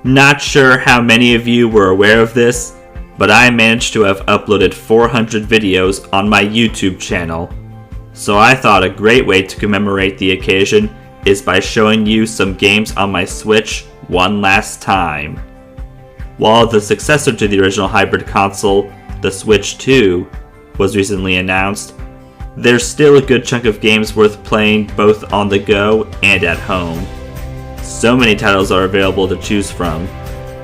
Not sure how many of you were aware of this, but I managed to have uploaded 400 videos on my YouTube channel. So I thought a great way to commemorate the occasion is by showing you some games on my Switch one last time. While the successor to the original hybrid console, the Switch 2, was recently announced, there's still a good chunk of games worth playing both on the go and at home. So many titles are available to choose from,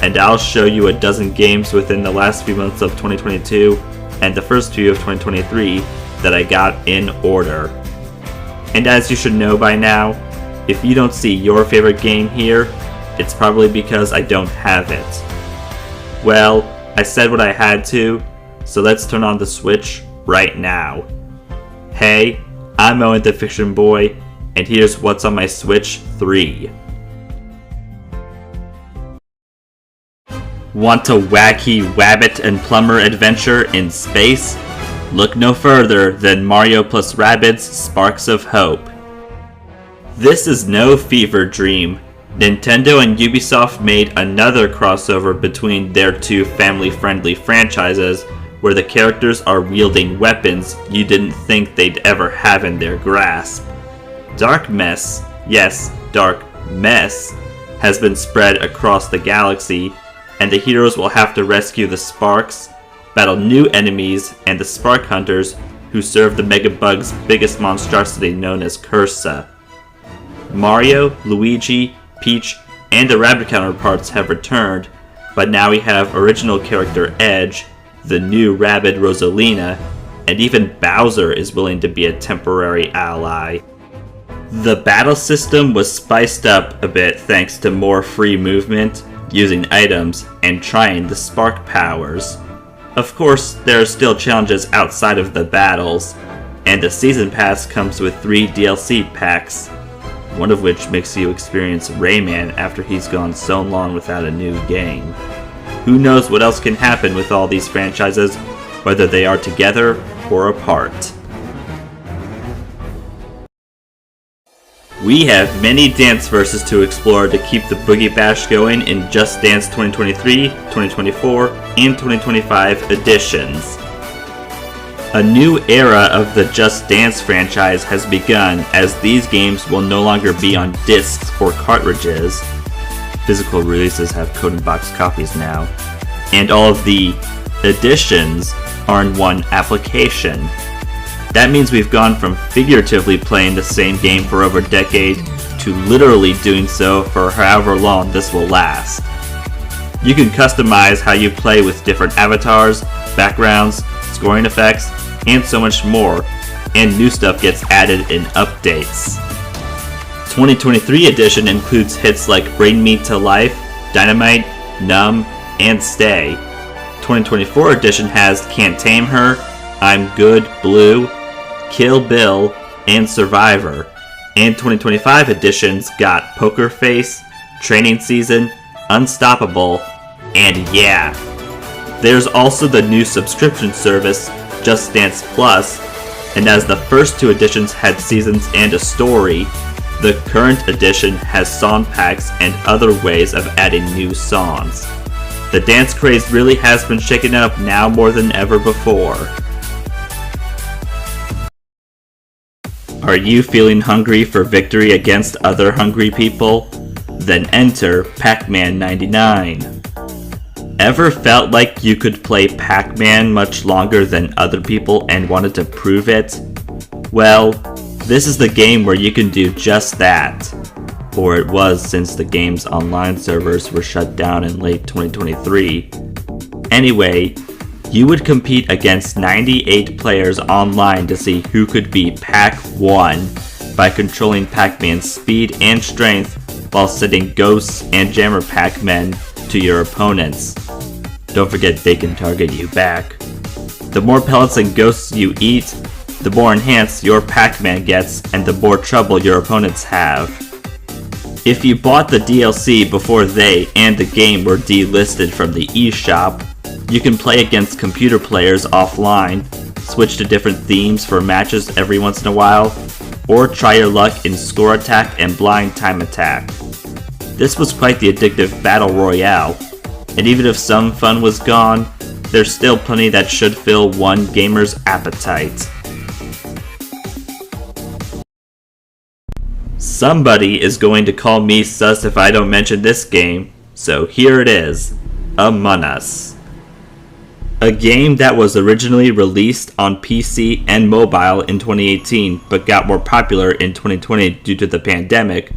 and I'll show you a dozen games within the last few months of 2022 and the first few of 2023 that I got in order. And as you should know by now, if you don't see your favorite game here, it's probably because I don't have it. Well, I said what I had to, so let's turn on the Switch right now. Hey, I'm Owen the Fictionboy, and here's what's on my Switch 3. Want a wacky Rabbit and Plumber adventure in space? Look no further than Mario plus Rabbids Sparks of Hope. This is no fever dream. Nintendo and Ubisoft made another crossover between their two family-friendly franchises where the characters are wielding weapons you didn't think they'd ever have in their grasp. Dark Mess, yes, Dark Mess, has been spread across the galaxy, and the heroes will have to rescue the Sparks, battle new enemies, and the Spark Hunters who serve the Mega Bug's biggest monstrosity known as Cursa. Mario, Luigi, Peach, and the Rabbid counterparts have returned, but now we have original character Edge, the new Rabbid Rosalina, and even Bowser is willing to be a temporary ally. The battle system was spiced up a bit thanks to more free movement, using items, and trying the spark powers. Of course, there are still challenges outside of the battles, and the Season Pass comes with 3 DLC packs, one of which makes you experience Rayman after he's gone so long without a new game. Who knows what else can happen with all these franchises, whether they are together or apart. We have many dance verses to explore to keep the Boogie Bash going in Just Dance 2023, 2024, and 2025 editions. A new era of the Just Dance franchise has begun, as these games will no longer be on discs or cartridges. Physical releases have code box copies now, and all of the editions are in one application. That means we've gone from figuratively playing the same game for over a decade to literally doing so for however long this will last. You can customize how you play with different avatars, backgrounds, scoring effects, and so much more, and new stuff gets added in updates. 2023 edition includes hits like Bring Me to Life, Dynamite, Numb, and Stay. 2024 edition has Can't Tame Her, I'm Good, Blue, Kill Bill, and Survivor. And 2025 editions got Poker Face, Training Season, Unstoppable, and yeah. There's also the new subscription service, Just Dance Plus, and as the first 2 editions had seasons and a story, the current edition has song packs and other ways of adding new songs. The dance craze really has been shaken up now more than ever before. Are you feeling hungry for victory against other hungry people? Then enter Pac-Man 99. Ever felt like you could play Pac-Man much longer than other people and wanted to prove it? Well, this is the game where you can do just that. Or it was, since the game's online servers were shut down in late 2023. Anyway, you would compete against 98 players online to see who could be Pac-1 by controlling Pac-Man's speed and strength while sending ghosts and jammer Pac-Men to your opponents. Don't forget they can target you back. The more pellets and ghosts you eat, the more enhanced your Pac-Man gets and the more trouble your opponents have. If you bought the DLC before they and the game were delisted from the eShop, you can play against computer players offline, switch to different themes for matches every once in a while, or try your luck in Score Attack and Blind Time Attack. This was quite the addictive battle royale, and even if some fun was gone, there's still plenty that should fill one gamer's appetite. Somebody is going to call me sus if I don't mention this game, so here it is, Among Us. A game that was originally released on PC and mobile in 2018 but got more popular in 2020 due to the pandemic,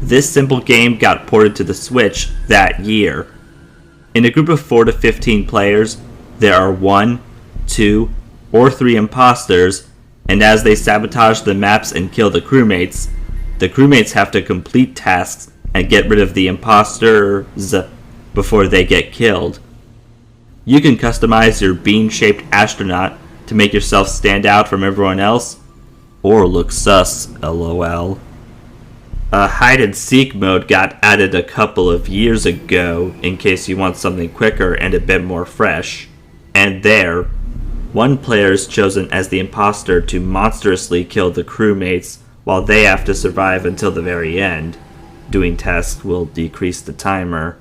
this simple game got ported to the Switch that year. In a group of 4 to 15 players, there are 1, 2, or 3 imposters, and as they sabotage the maps and kill the crewmates have to complete tasks and get rid of the imposters before they get killed. You can customize your bean-shaped astronaut to make yourself stand out from everyone else, or look sus, lol. A hide-and-seek mode got added a couple of years ago in case you want something quicker and a bit more fresh. And there, one player is chosen as the imposter to monstrously kill the crewmates while they have to survive until the very end. Doing tasks will decrease the timer.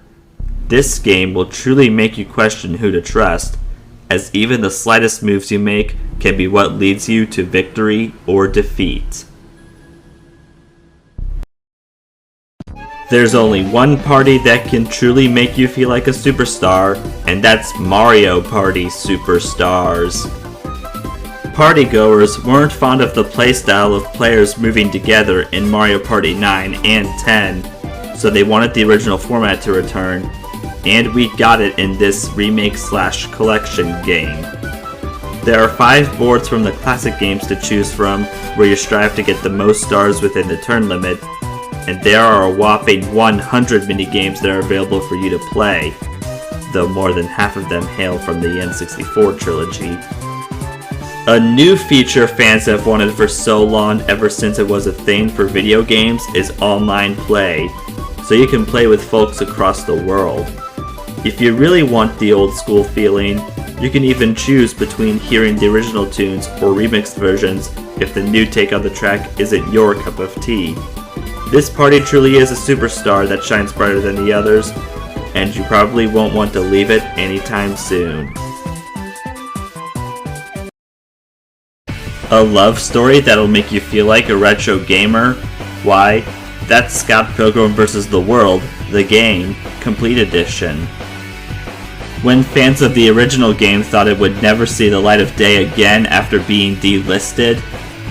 This game will truly make you question who to trust, as even the slightest moves you make can be what leads you to victory or defeat. There's only one party that can truly make you feel like a superstar, and that's Mario Party Superstars. Partygoers weren't fond of the playstyle of players moving together in Mario Party 9 and 10, so they wanted the original format to return, and we got it in this remake/collection game. There are 5 boards from the classic games to choose from, where you strive to get the most stars within the turn limit, and there are a whopping 100 minigames that are available for you to play, though more than half of them hail from the N64 trilogy. A new feature fans have wanted for so long ever since it was a thing for video games is online play, so you can play with folks across the world. If you really want the old school feeling, you can even choose between hearing the original tunes or remixed versions if the new take on the track isn't your cup of tea. This party truly is a superstar that shines brighter than the others, and you probably won't want to leave it anytime soon. A love story that'll make you feel like a retro gamer? Why, that's Scott Pilgrim vs. the World, the game, Complete Edition. When fans of the original game thought it would never see the light of day again after being delisted,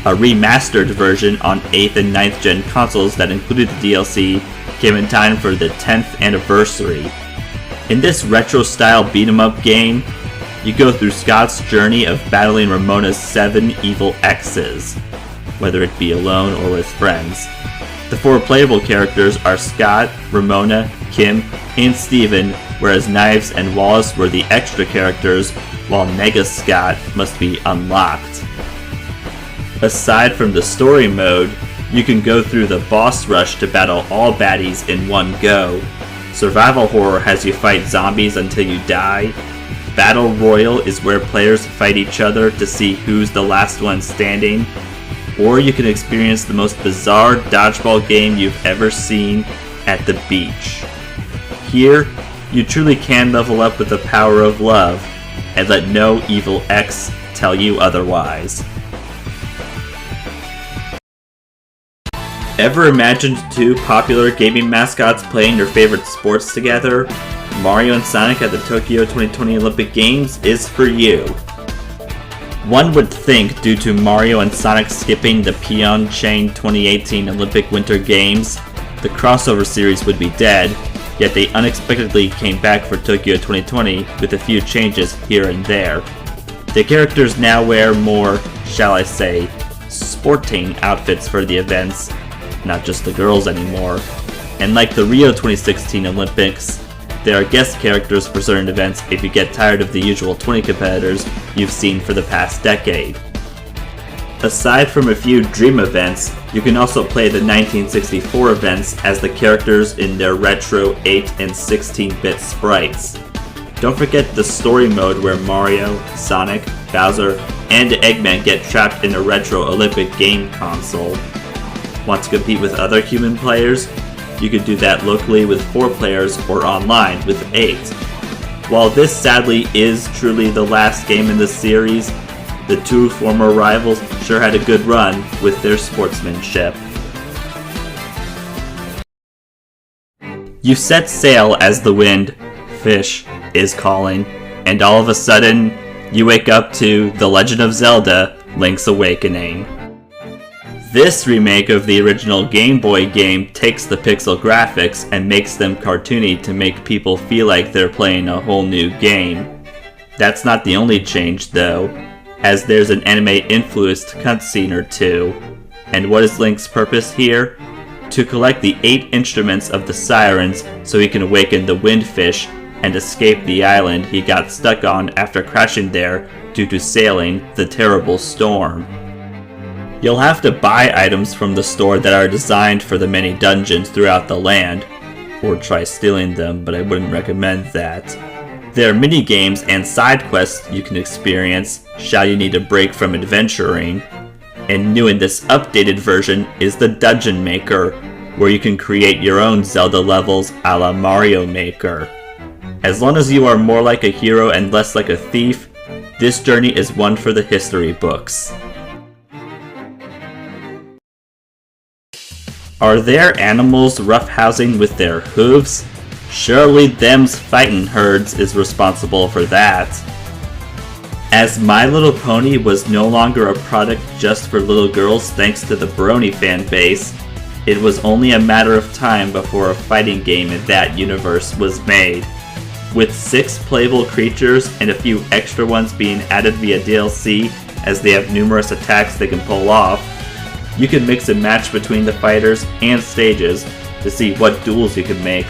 a remastered version on 8th and 9th gen consoles that included the DLC came in time for the 10th anniversary. In this retro-style beat-em-up game, you go through Scott's journey of battling Ramona's 7 evil exes, whether it be alone or with friends. The 4 playable characters are Scott, Ramona, Kim, and Steven, whereas Knives and Wallace were the extra characters, while Mega Scott must be unlocked. Aside from the story mode, you can go through the boss rush to battle all baddies in one go. Survival horror has you fight zombies until you die. Battle Royal is where players fight each other to see who's the last one standing. Or you can experience the most bizarre dodgeball game you've ever seen at the beach. Here, you truly can level up with the power of love, and let no evil ex tell you otherwise. Ever imagined 2 popular gaming mascots playing your favorite sports together? Mario and Sonic at the Tokyo 2020 Olympic Games is for you. One would think due to Mario and Sonic skipping the Pyeongchang 2018 Olympic Winter Games, the crossover series would be dead, yet they unexpectedly came back for Tokyo 2020 with a few changes here and there. The characters now wear more, shall I say, sporting outfits for the events, not just the girls anymore. And like the Rio 2016 Olympics, there are guest characters for certain events if you get tired of the usual 20 competitors you've seen for the past decade. Aside from a few dream events, you can also play the 1964 events as the characters in their retro 8 and 16-bit sprites. Don't forget the story mode where Mario, Sonic, Bowser, and Eggman get trapped in a retro Olympic game console. Want to compete with other human players? you could do that locally with 4 players or online with 8. While this sadly is truly the last game in the series, the 2 former rivals sure had a good run with their sportsmanship. You set sail as the wind, fish, is calling, and all of a sudden, you wake up to The Legend of Zelda, Link's Awakening. This remake of the original Game Boy game takes the pixel graphics and makes them cartoony to make people feel like they're playing a whole new game. That's not the only change though, as there's an anime-influenced cutscene or 2. And what is Link's purpose here? To collect the 8 instruments of the sirens so he can awaken the windfish and escape the island he got stuck on after crashing there due to sailing the terrible storm. You'll have to buy items from the store that are designed for the many dungeons throughout the land, or try stealing them, but I wouldn't recommend that. There are mini-games and side quests you can experience shall you need a break from adventuring, and new in this updated version is the Dungeon Maker, where you can create your own Zelda levels a la Mario Maker. As long as you are more like a hero and less like a thief, this journey is one for the history books. Are there animals roughhousing with their hooves? Surely them's Fightin herds is responsible for that. As My Little Pony was no longer a product just for little girls thanks to the Brony fan base, it was only a matter of time before a fighting game in that universe was made. With 6 playable creatures and a few extra ones being added via DLC as they have numerous attacks they can pull off, you can mix and match between the fighters and stages to see what duels you can make,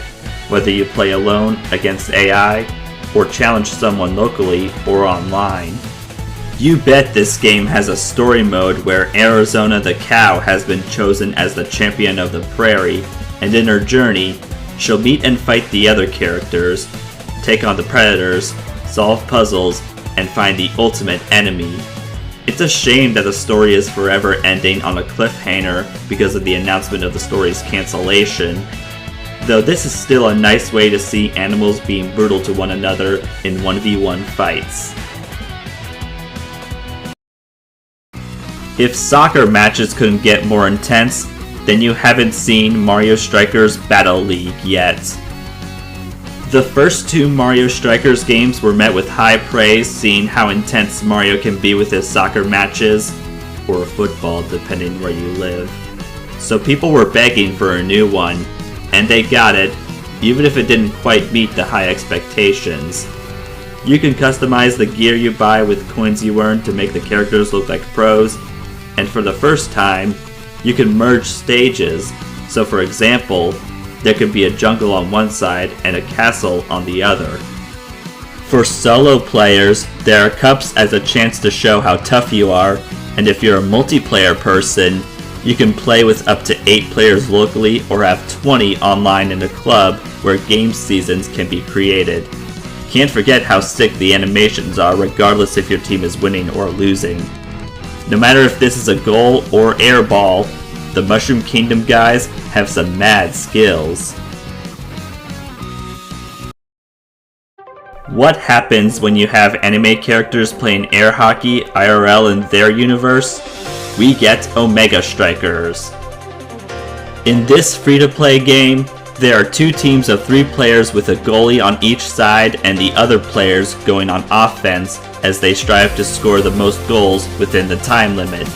whether you play alone against AI, or challenge someone locally or online. You bet this game has a story mode where Arizona the cow has been chosen as the champion of the prairie, and in her journey, she'll meet and fight the other characters, take on the predators, solve puzzles, and find the ultimate enemy. It's a shame that the story is forever ending on a cliffhanger because of the announcement of the story's cancellation, though this is still a nice way to see animals being brutal to one another in 1v1 fights. If soccer matches couldn't get more intense, then you haven't seen Mario Strikers Battle League yet. The first 2 Mario Strikers games were met with high praise, seeing how intense Mario can be with his soccer matches, or football depending where you live. So people were begging for a new one, and they got it, even if it didn't quite meet the high expectations. You can customize the gear you buy with coins you earn to make the characters look like pros, and for the first time, you can merge stages, so for example, there could be a jungle on one side and a castle on the other. For solo players, there are cups as a chance to show how tough you are, and if you're a multiplayer person, you can play with up to 8 players locally or have 20 online in a club where game seasons can be created. Can't forget how sick the animations are regardless if your team is winning or losing. No matter if this is a goal or air ball, the Mushroom Kingdom guys have some mad skills. What happens when you have anime characters playing air hockey IRL in their universe? We get Omega Strikers. In this free-to-play game, there are 2 teams of 3 players with a goalie on each side and the other players going on offense as they strive to score the most goals within the time limit.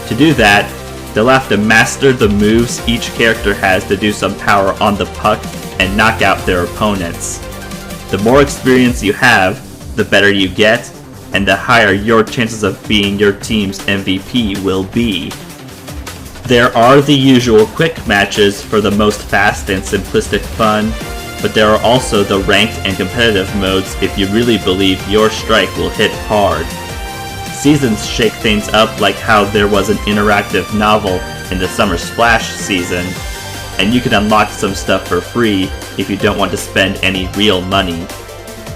To do that, they'll have to master the moves each character has to do some power on the puck and knock out their opponents. The more experience you have, the better you get, and the higher your chances of being your team's MVP will be. There are the usual quick matches for the most fast and simplistic fun, but there are also the ranked and competitive modes if you really believe your strike will hit hard. Seasons shake things up, like how there was an interactive novel in the Summer Splash season, and you can unlock some stuff for free if you don't want to spend any real money.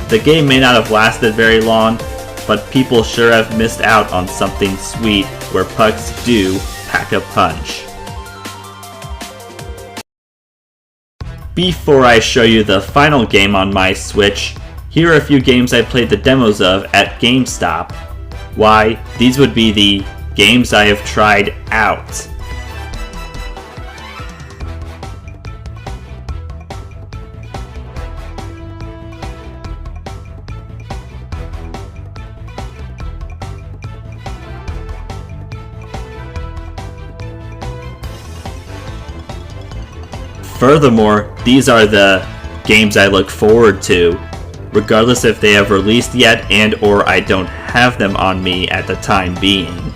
The game may not have lasted very long, but people sure have missed out on something sweet where pucks do pack a punch. Before I show you the final game on my Switch, here are a few games I played the demos of at GameStop. Why, these would be the games I have tried out. Furthermore, these are the games I look forward to, regardless if they have released yet and or I don't have them on me at the time being.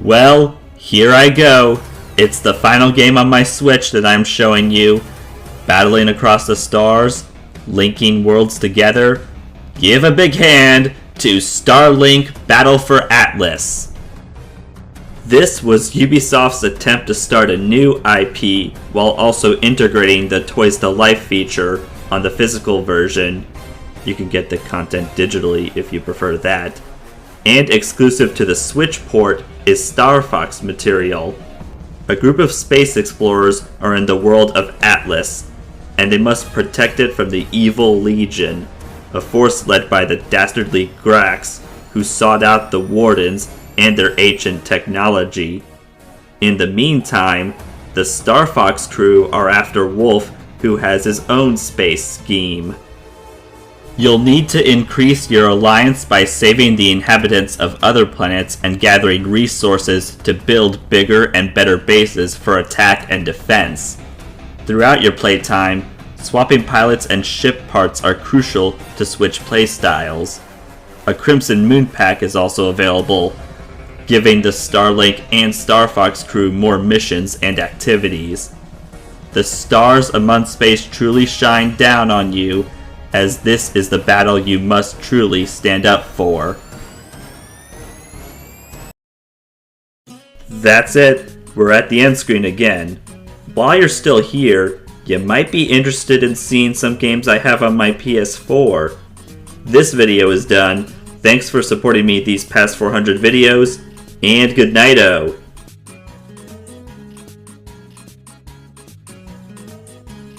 Well, here I go. It's the final game on my Switch that I'm showing you. Battling across the stars, linking worlds together. Give a big hand to Starlink Battle for Atlas. This was Ubisoft's attempt to start a new IP while also integrating the Toys to Life feature on the physical version. You can get the content digitally if you prefer that. And exclusive to the Switch port is Star Fox material. A group of space explorers are in the world of Atlas, and they must protect it from the evil Legion, a force led by the dastardly Grax, who sought out the Wardens and their ancient technology. In the meantime, the Star Fox crew are after Wolf, who has his own space scheme. You'll need to increase your alliance by saving the inhabitants of other planets and gathering resources to build bigger and better bases for attack and defense. Throughout your playtime, swapping pilots and ship parts are crucial to switch playstyles. A Crimson Moon Pack is also available, giving the Starlink and Star Fox crew more missions and activities. The stars among space truly shine down on you, as this is the battle you must truly stand up for. That's it, we're at the end screen again. While you're still here, you might be interested in seeing some games I have on my PS4. This video is done. Thanks for supporting me these past 400 videos, and good night-o.